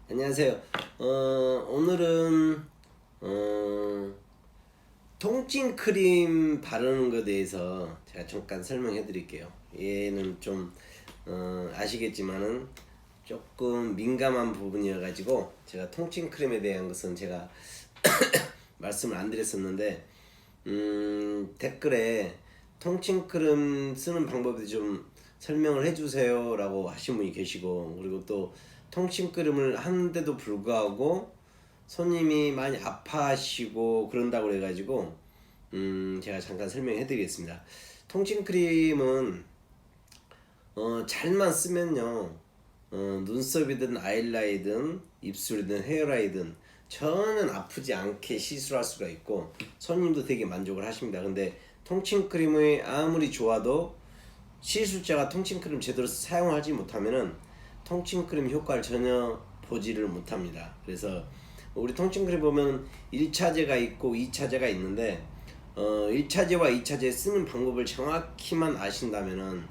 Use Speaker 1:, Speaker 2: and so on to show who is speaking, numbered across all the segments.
Speaker 1: 안녕하세요. 오늘은 통증 크림 바르는 것에 대해서 제가 잠깐 설명해 드릴게요. 얘는 좀 아시겠지만은 조금 민감한 부분이어 가지고 제가 통증 크림에 대한 것은 제가 말씀을 안 드렸었는데 댓글에 통증 크림 쓰는 방법에 좀 설명을 해주세요 라고 하신 분이 계시고, 그리고 또 통증 크림을 하는데도 불구하고 손님이 많이 아파하시고 그런다고 그래가지고 제가 잠깐 설명해 드리겠습니다. 통증 크림은 잘만 쓰면요, 눈썹이든 아이라이든 입술이든 헤어라이든 전혀 아프지 않게 시술할 수가 있고 손님도 되게 만족을 하십니다. 근데 통증 크림이 아무리 좋아도 시술자가 통증 크림 제대로 사용하지 못하면은 통증 크림 효과를 전혀 보지를 못합니다. 그래서 우리 통증 크림 보면 1차제가 있고 2차제가 있는데 1차제와 2차제 쓰는 방법을 정확히만 아신다면은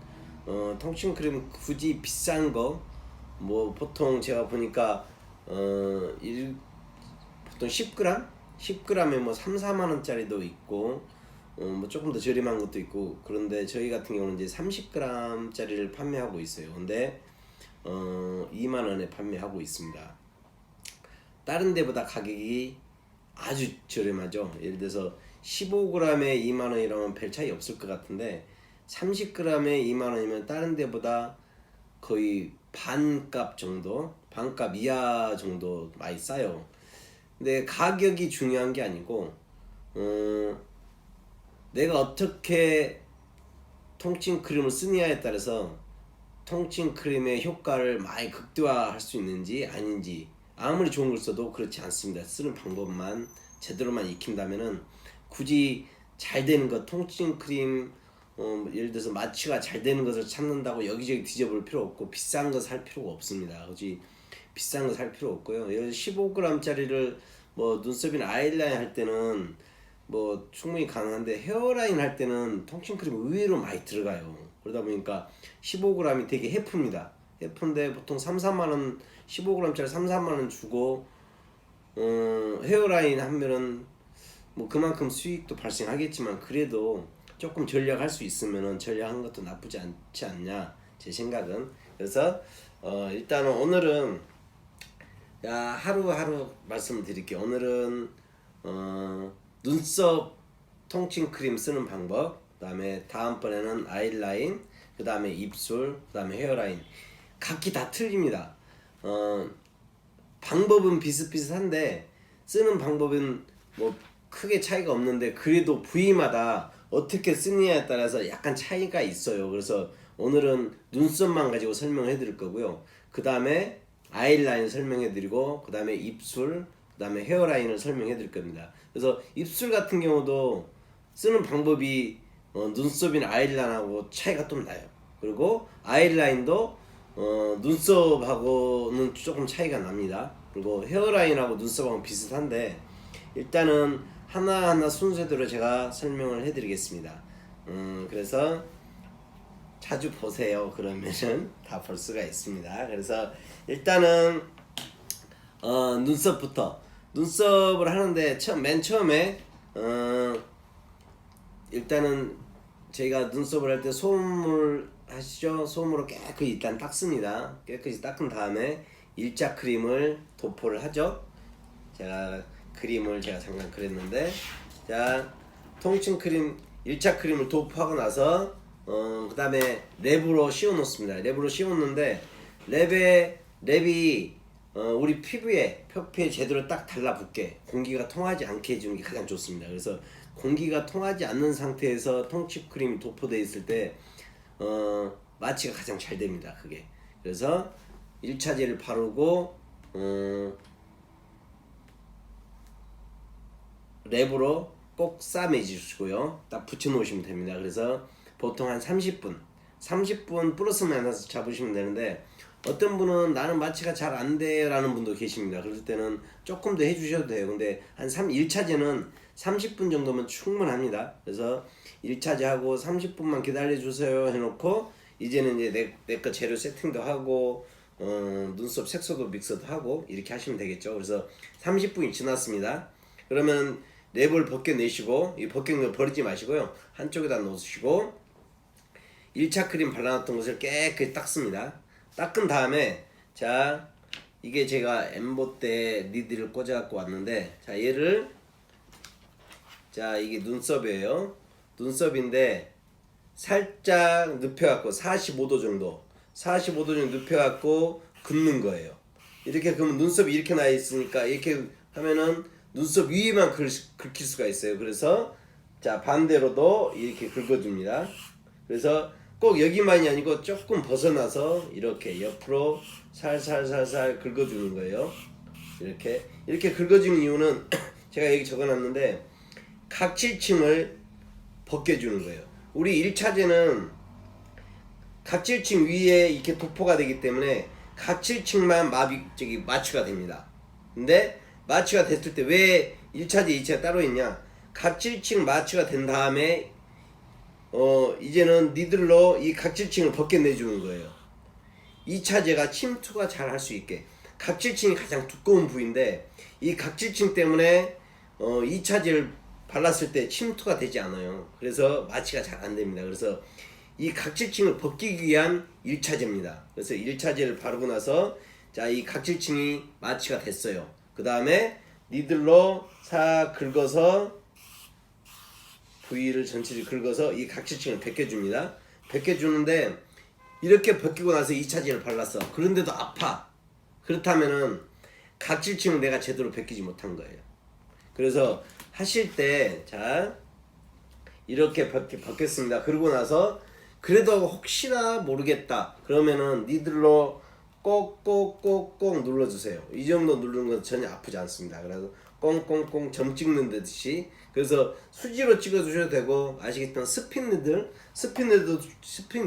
Speaker 1: 통증 크림 굳이 비싼 거 뭐 보통 제가 보니까 보통 10g? 10g에 뭐 3, 4만 원짜리도 있고 뭐 조금 더 저렴한 것도 있고, 그런데 저희 같은 경우는 이제 30g짜리를 판매하고 있어요. 근데 2만 원에 판매하고 있습니다. 다른 데보다 가격이 아주 저렴하죠. 예를 들어서 15g에 2만 원이라면 별 차이 없을 것 같은데 30g에 2만 원이면 다른 데보다 거의 반값 정도, 반값 이하 정도 많이 싸요. 근데 가격이 중요한 게 아니고 내가 어떻게 통증 크림을 쓰느냐에 따라서 통증 크림의 효과를 많이 극대화할 수 있는지 아닌지, 아무리 좋은 걸 써도 그렇지 않습니다. 쓰는 방법만 제대로만 익힌다면은 굳이 잘 되는 것, 통증 크림 예를 들어서 마취가 잘 되는 것을 찾는다고 여기저기 뒤져볼 필요 없고 비싼 거 살 필요가 없습니다. 굳이 비싼 거 살 필요 없고요. 예를 들어 15g짜리를 뭐 눈썹이나 아이라인 할 때는 뭐 충분히 가능한데 헤어라인 할 때는 통증 크림이 의외로 많이 들어가요. 그러다 보니까 15g이 되게 해프입니다. 해프인데 보통 3, 4만 원, 15g짜리 3, 4만 원 주고 헤어라인 하면은 뭐 그만큼 수익도 발생하겠지만 그래도 조금 전략할 수 있으면은 전략한 것도 나쁘지 않지 않냐, 제 생각은. 그래서 일단은 오늘은 하루하루 말씀을 드릴게요. 오늘은 눈썹 통증 크림 쓰는 방법, 그 다음에 다음번에는 아이라인, 그 다음에 입술, 그 다음에 헤어라인. 각기 다 틀립니다. 방법은 비슷비슷한데 쓰는 방법은 뭐 크게 차이가 없는데 그래도 부위마다 어떻게 쓰느냐에 따라서 약간 차이가 있어요. 그래서 오늘은 눈썹만 가지고 설명해 드릴 거고요. 그 다음에 아이라인 설명해 드리고, 그 다음에 입술, 그 다음에 헤어라인을 설명해 드릴 겁니다. 그래서 입술 같은 경우도 쓰는 방법이 눈썹이나 아이라인하고 차이가 좀 나요. 그리고 아이라인도 눈썹하고는 조금 차이가 납니다. 그리고 헤어라인하고 눈썹하고 비슷한데 일단은 하나하나 순서대로 제가 설명을 해드리겠습니다. 그래서 자주 보세요. 그러면은 다 볼 수가 있습니다. 그래서 일단은 눈썹을 하는데 맨 처음에 일단은 저희가 눈썹을 할 때 소음을 하시죠. 소음으로 깨끗이 일단 닦습니다. 깨끗이 닦은 다음에 일자 크림을 도포를 하죠. 제가 잠깐 그랬는데, 자, 통증 크림 1차 크림을 도포하고 나서 그 다음에 랩으로 씌워 놓습니다. 랩으로 씌워 놓는데 랩이 우리 피부에 표피에 제대로 딱 달라붙게, 공기가 통하지 않게 해주는 게 가장 좋습니다. 그래서 공기가 통하지 않는 상태에서 통증 크림이 도포되어 있을 때 마취가 가장 잘 됩니다. 그게. 그래서 1차제를 바르고 랩으로 꼭 싸매주시고요. 딱 붙여놓으시면 됩니다. 그래서 보통 한 30분 플러스 마이너스 잡으시면 되는데, 어떤 분은 나는 마취가 잘 안 돼 라는 분도 계십니다. 그럴 때는 조금 더 해주셔도 돼요. 근데 한 1차제는 30분 정도면 충분합니다. 그래서 1차제 하고 30분만 기다려주세요 해놓고 이제는 이제 내 거 재료 세팅도 하고 눈썹 색소도 믹서도 하고 이렇게 하시면 되겠죠. 그래서 30분이 지났습니다. 그러면 랩을 벗겨내시고, 이 벗긴 거 버리지 마시고요, 한쪽에다 놓으시고 1차 크림 발라놨던 것을 깨끗이 닦습니다. 닦은 다음에, 자, 이게 제가 엠보 때 니드를 꽂아 갖고 왔는데, 자, 얘를, 자, 이게 눈썹이에요. 눈썹인데 살짝 눕혀갖고 45도 정도 눕혀갖고 긋는 거예요. 이렇게 그러면 눈썹이 이렇게 나 있으니까 이렇게 하면은 눈썹 위에만 긁힐 수가 있어요. 그래서 자, 반대로도 이렇게 긁어줍니다. 그래서 꼭 여기만이 아니고 조금 벗어나서 이렇게 옆으로 살살살살 긁어주는 거예요. 이렇게 긁어주는 이유는 제가 여기 적어놨는데, 각질층을 벗겨주는 거예요. 우리 1차제는 각질층 위에 이렇게 도포가 되기 때문에 각질층만 마취가 됩니다. 근데 마취가 됐을 때 왜 1차제, 2차제 따로 있냐? 각질층 마취가 된 다음에 이제는 니들로 이 각질층을 벗겨내주는 거예요. 2차제가 침투가 잘 할 수 있게. 각질층이 가장 두꺼운 부위인데 이 각질층 때문에 2차제를 발랐을 때 침투가 되지 않아요. 그래서 마취가 잘 안 됩니다. 그래서 이 각질층을 벗기기 위한 1차제입니다. 그래서 1차제를 바르고 나서, 자, 이 각질층이 마취가 됐어요. 그 다음에 니들로 싹 긁어서, 부위를 전체를 긁어서 이 각질층을 벗겨줍니다. 벗겨주는데, 이렇게 벗기고 나서 2차제를 발랐어. 그런데도 아파. 그렇다면은 각질층을 내가 제대로 벗기지 못한 거예요. 그래서 하실 때, 자, 이렇게 벗겼습니다. 그러고 나서 그래도 혹시나 모르겠다 그러면은 니들로 꼭꼭꼭꼭 눌러주세요. 이 정도 누르는 건 전혀 아프지 않습니다. 그래서 꽁꽁꽁 점 찍는 듯이. 그래서 수지로 찍어주셔도 되고, 아시겠지만 스핀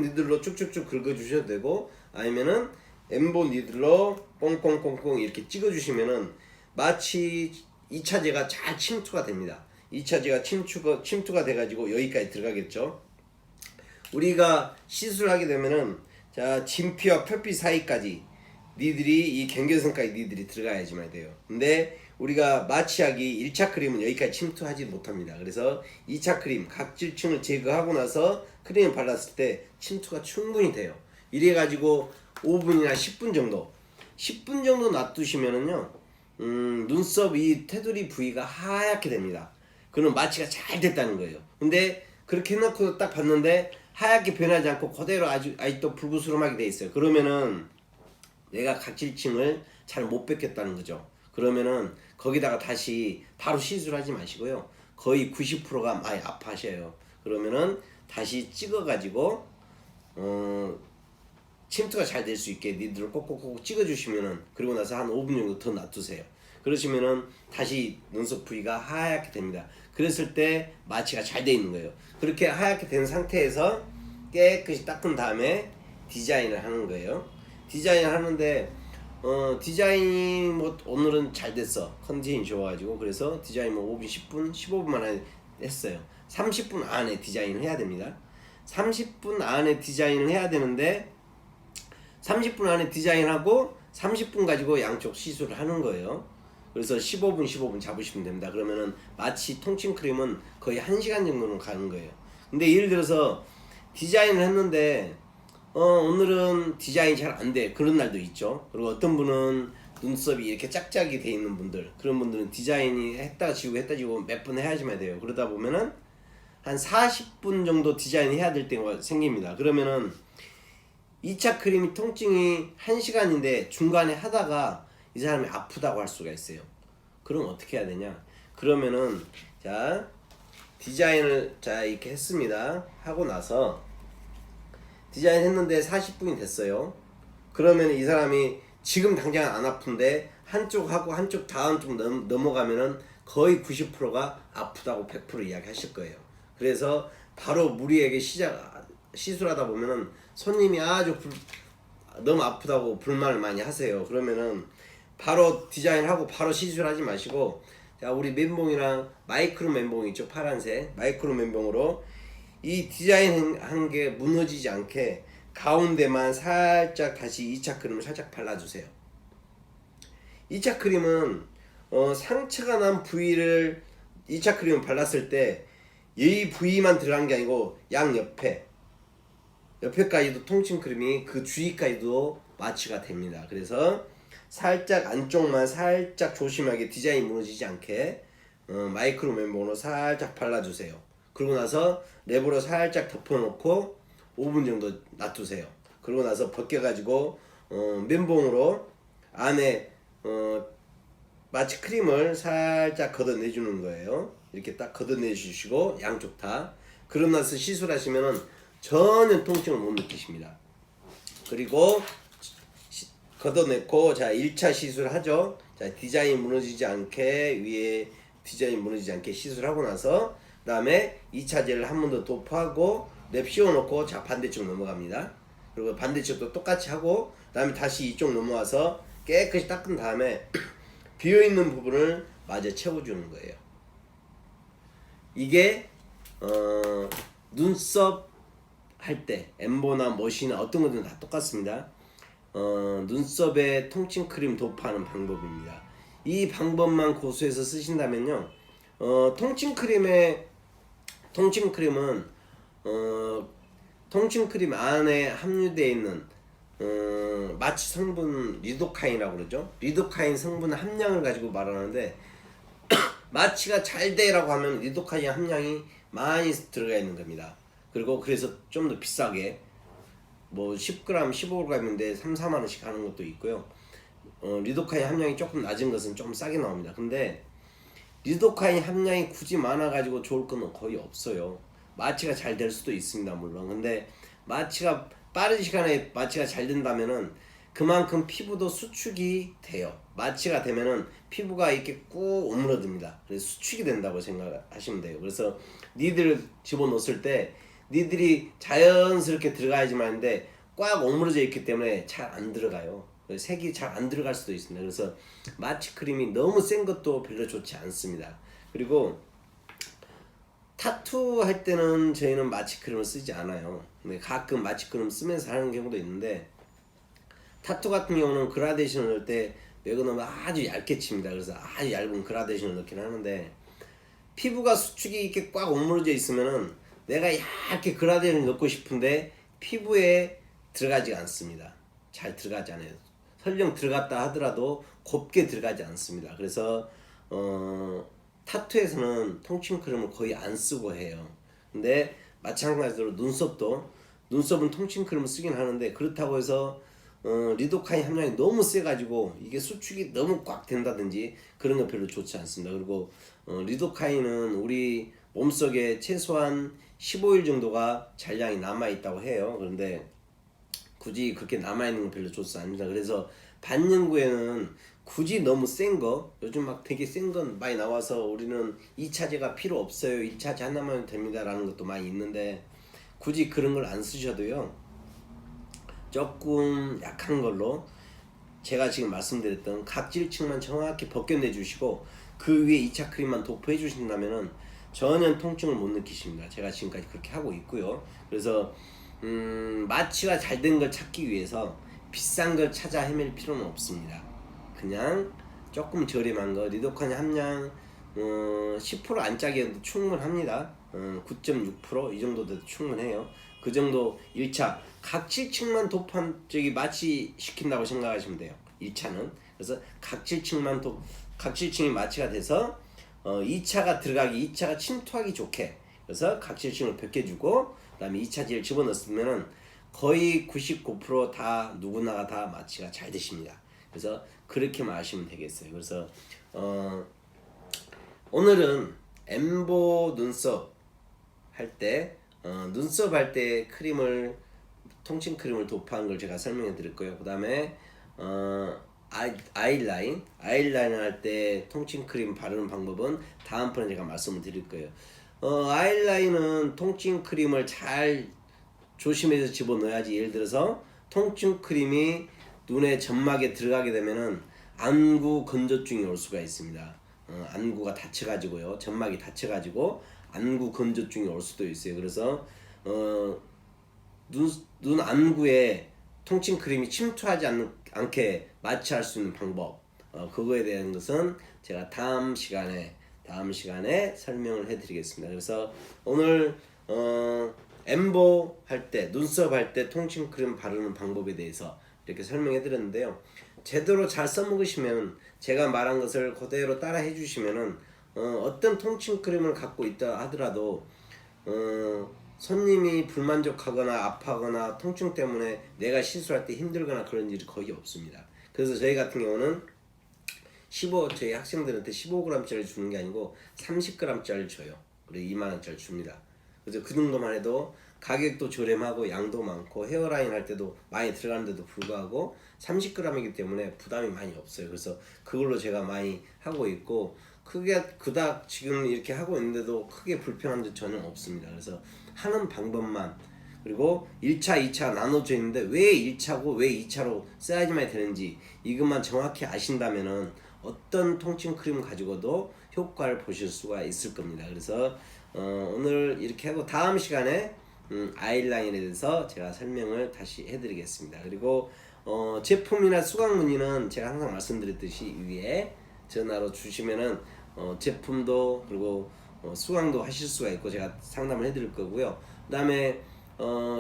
Speaker 1: 니들로 쭉쭉쭉 긁어주셔도 되고, 아니면은 엠보 니들로 꽁꽁꽁꽁 이렇게 찍어주시면은 마치 2차제가 잘 침투가 됩니다. 2차제가 침투가 돼가지고 여기까지 들어가겠죠. 우리가 시술하게 되면은, 자, 진피와 펼피 사이까지 니들이, 이 경계선까지 니들이 들어가야지만 돼요. 근데 우리가 마취하기 1차 크림은 여기까지 침투하지 못합니다. 그래서 2차 크림, 각질층을 제거하고 나서 크림을 발랐을 때 침투가 충분히 돼요. 이래가지고 5분이나 10분 정도 놔두시면은요, 눈썹 이 테두리 부위가 하얗게 됩니다. 그럼 마취가 잘 됐다는 거예요. 근데 그렇게 해놓고 딱 봤는데 하얗게 변하지 않고 그대로 아직도 불구스름하게 돼 있어요. 그러면은 내가 각질층을 잘 못 뺏겼다는 거죠. 그러면은 거기다가 다시 바로 시술하지 마시고요, 거의 90%가 많이 아파하셔요. 그러면은 다시 찍어가지고 침투가 잘 될 수 있게 니들을 꼭꼭꼭 찍어주시면은, 그리고 나서 한 5분 정도 더 놔두세요. 그러시면은 다시 눈썹 부위가 하얗게 됩니다. 그랬을 때 마취가 잘 돼 있는 거예요. 그렇게 하얗게 된 상태에서 깨끗이 닦은 다음에 디자인을 하는 거예요. 디자인을 하는데 디자인이 뭐 오늘은 잘 됐어, 컨디션이 좋아가지고. 그래서 디자인 뭐 5분, 10분, 15분 만에 했어요. 30분 안에 디자인을 해야 됩니다. 30분 안에 디자인을 해야 되는데 30분 안에 디자인하고 30분 가지고 양쪽 시술을 하는 거예요. 그래서 15분 잡으시면 됩니다. 그러면은 마취 통칭 크림은 거의 1시간 정도는 가는 거예요. 근데 예를 들어서 디자인을 했는데 오늘은 디자인이 잘 안 돼, 그런 날도 있죠. 그리고 어떤 분은 눈썹이 이렇게 짝짝이 돼 있는 분들, 그런 분들은 디자인이 했다가 지우고 몇 번 해야지만 돼요. 그러다 보면은 한 40분 정도 디자인 해야 될 때가 생깁니다. 그러면은 2차 크림이 통증이 1시간인데 중간에 하다가 이 사람이 아프다고 할 수가 있어요. 그럼 어떻게 해야 되냐? 그러면은, 자, 디자인을 자 이렇게 했습니다. 하고 나서 디자인 했는데 40분이 됐어요. 그러면 이 사람이 지금 당장 안 아픈데 한쪽 하고 한쪽 다음 쪽 넘어가면은 거의 90%가 아프다고 100% 이야기하실 거예요. 그래서 바로 무리에게 시술하다 보면은 손님이 아주 너무 아프다고 불만을 많이 하세요. 그러면은 바로 디자인하고 바로 시술하지 마시고, 자, 우리 멘봉이랑 마이크로 멘봉 있죠, 파란색 마이크로 멘봉으로 이 디자인 한 게 무너지지 않게 가운데만 살짝 다시 2차 크림을 살짝 발라주세요. 2차 크림은 상처가 난 부위를 2차 크림을 발랐을 때 이 부위만 들어간 게 아니고 양 옆에까지도 통증 크림이 그 주위까지도 마취가 됩니다. 그래서 살짝 안쪽만 살짝 조심하게 디자인 무너지지 않게 마이크로 멤버로 살짝 발라주세요. 그러고 나서 랩으로 살짝 덮어놓고 5분 정도 놔두세요. 그러고 나서 벗겨가지고 면봉으로 안에 마취 크림을 살짝 걷어내주는 거예요. 이렇게 딱 걷어내주시고 양쪽 다. 그러고 나서 시술하시면은 전혀 통증을 못 느끼십니다. 그리고 걷어냈고 자 1차 시술하죠. 자 디자인 무너지지 않게 위에 디자인 무너지지 않게 시술하고 나서 그 다음에 2차 젤을 한 번 더 도포하고 랩 씌워놓고 자 반대쪽 넘어갑니다. 그리고 반대쪽도 똑같이 하고 그 다음에 다시 이쪽 넘어와서 깨끗이 닦은 다음에 비어있는 부분을 마저 채워주는 거예요. 이게 눈썹 할 때 엠보나 머시나 어떤 거든 다 똑같습니다. 눈썹에 통증 크림 도포하는 방법입니다. 이 방법만 고수해서 쓰신다면요, 통증 크림은 통증 크림 안에 함유되어 있는 마취 성분 리도카인이라고 그러죠. 리도카인 성분 함량을 가지고 말하는데 마취가 잘 돼라고 하면 리도카인 함량이 많이 들어가 있는 겁니다. 그리고 그래서 좀 더 비싸게 뭐 10g, 15g인데 3, 4만 원씩 하는 것도 있고요. 리도카인 함량이 조금 낮은 것은 좀 싸게 나옵니다. 근데 리도카인 함량이 굳이 많아가지고 좋을 건 거의 없어요. 마취가 잘 될 수도 있습니다, 물론. 근데 마취가 빠른 시간에 마취가 잘 된다면은 그만큼 피부도 수축이 돼요. 마취가 되면은 피부가 이렇게 꾹 오므러듭니다. 그래서 수축이 된다고 생각하시면 돼요. 그래서 니들 집어넣었을 때 니들이 자연스럽게 들어가야지만 하는데 꽉 오므러져 있기 때문에 잘 안 들어가요. 색이 잘 안 들어갈 수도 있습니다. 그래서 마취 크림이 너무 센 것도 별로 좋지 않습니다. 그리고 타투 할 때는 저희는 마취 크림을 쓰지 않아요. 근데 가끔 마취 크림 쓰면서 하는 경우도 있는데 타투 같은 경우는 그라데이션을 넣을 때 매그넘을 아주 얇게 칩니다. 그래서 아주 얇은 그라데이션을 넣긴 하는데 피부가 수축이 이렇게 꽉 오므러져 있으면은 내가 얇게 그라데이션을 넣고 싶은데 피부에 들어가지 않습니다. 잘 들어가지 않아요. 설령 들어갔다 하더라도 곱게 들어가지 않습니다. 그래서 타투에서는 통증 크림을 거의 안 쓰고 해요. 근데 마찬가지로 눈썹은 통증 크림을 쓰긴 하는데 그렇다고 해서 리도카인 함량이 너무 세가지고 이게 수축이 너무 꽉 된다든지 그런 거 별로 좋지 않습니다. 그리고 리도카인은 우리 몸속에 최소한 15일 정도가 잔량이 남아있다고 해요. 그런데 굳이 그렇게 남아있는 건 별로 좋지 않습니다. 그래서 반영구에는 굳이 너무 센 거, 요즘 막 되게 센 건 많이 나와서 우리는 2차제가 필요 없어요, 1차제 하나만 됩니다 라는 것도 많이 있는데 굳이 그런 걸 안 쓰셔도요, 조금 약한 걸로 제가 지금 말씀드렸던 각질층만 정확히 벗겨내 주시고 그 위에 2차 크림만 도포해 주신다면은 전혀 통증을 못 느끼십니다. 제가 지금까지 그렇게 하고 있고요. 그래서 마취가 잘 된 걸 찾기 위해서 비싼 걸 찾아 헤맬 필요는 없습니다. 그냥 조금 저렴한 거, 리도카인 함량 10% 안짝이어도 충분합니다. 9.6% 이 정도 돼도 충분해요. 그 정도 1차 각질층만 도포한 마취 시킨다고 생각하시면 돼요. 1차는. 그래서 각질층이 마취가 돼서 2차가 들어가기, 2차가 침투하기 좋게, 그래서 각질층을 벗겨주고 그다음에 2차제를 집어넣으면은 거의 99%다 누구나가 다 마취가 잘 되십니다. 그래서 그렇게만 하시면 되겠어요. 그래서 오늘은 엠보 눈썹 할 때 통증 크림을 도포한 걸 제가 설명해 드릴 거예요. 그 다음에 아이라인 할 때 통증 크림 바르는 방법은 다음번에 제가 말씀을 드릴 거예요. 아이라인은 통증 크림을 잘 조심해서 집어넣어야지. 예를 들어서 통증 크림이 눈의 점막에 들어가게 되면은 안구 건조증이 올 수가 있습니다. 안구가 다쳐가지고요, 점막이 다쳐가지고 안구 건조증이 올 수도 있어요. 그래서 눈 안구에 통증 크림이 침투하지 않게 마취할 수 있는 방법, 그거에 대한 것은 제가 다음 시간에 설명을 해드리겠습니다. 그래서 오늘 엠보 할 때, 눈썹 할 때 통증 크림 바르는 방법에 대해서 이렇게 설명해 드렸는데요. 제대로 잘 써먹으시면, 제가 말한 것을 그대로 따라 해주시면은 어떤 통증 크림을 갖고 있다 하더라도 손님이 불만족하거나 아파하거나 통증 때문에 내가 시술할 때 힘들거나 그런 일이 거의 없습니다. 그래서 저희 같은 경우는 저희 학생들한테 15g짜리 주는 게 아니고 30g짜리 줘요. 그리고 2만원짜리 줍니다. 그래서 그 정도만 해도 가격도 저렴하고 양도 많고 헤어라인 할 때도 많이 들어가는데도 불구하고 30g이기 때문에 부담이 많이 없어요. 그래서 그걸로 제가 많이 하고 있고, 크게 그닥 지금 이렇게 하고 있는데도 크게 불편한 점 전혀 없습니다. 그래서 하는 방법만, 그리고 1차, 2차 나눠져 있는데 왜 1차고 왜 2차로 써야지만 되는지 이것만 정확히 아신다면은 어떤 통증 크림 가지고도 효과를 보실 수가 있을 겁니다. 그래서 오늘 이렇게 하고 다음 시간에 아이라인에 대해서 제가 설명을 다시 해드리겠습니다. 그리고 제품이나 수강 문의는 제가 항상 말씀드렸듯이 위에 전화로 주시면은 제품도 그리고 수강도 하실 수가 있고 제가 상담을 해드릴 거고요. 그 다음에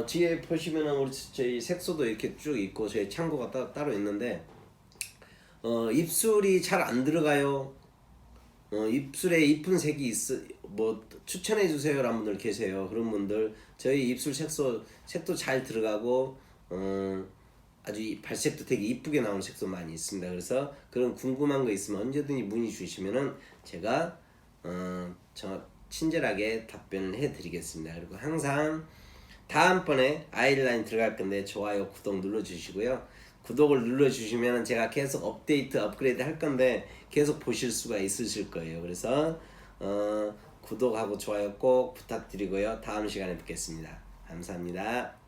Speaker 1: 뒤에 보시면은 우리 저희 색소도 이렇게 쭉 있고 저희 창고가 따로 있는데, 입술이 잘 안 들어가요. 입술에 이쁜 색이 추천해 주세요 라는 분들 계세요. 그런 분들 저희 입술 색도 잘 들어가고 아주 발색도 되게 이쁘게 나오는 색소 많이 있습니다. 그래서 그런 궁금한 거 있으면 언제든지 문의 주시면은 제가 친절하게 답변을 해드리겠습니다. 그리고 항상 다음번에 아이라인 들어갈 건데 좋아요, 구독 눌러주시고요. 구독을 눌러주시면 제가 계속 업그레이드 할 건데 계속 보실 수가 있으실 거예요. 그래서 구독하고 좋아요 꼭 부탁드리고요. 다음 시간에 뵙겠습니다. 감사합니다.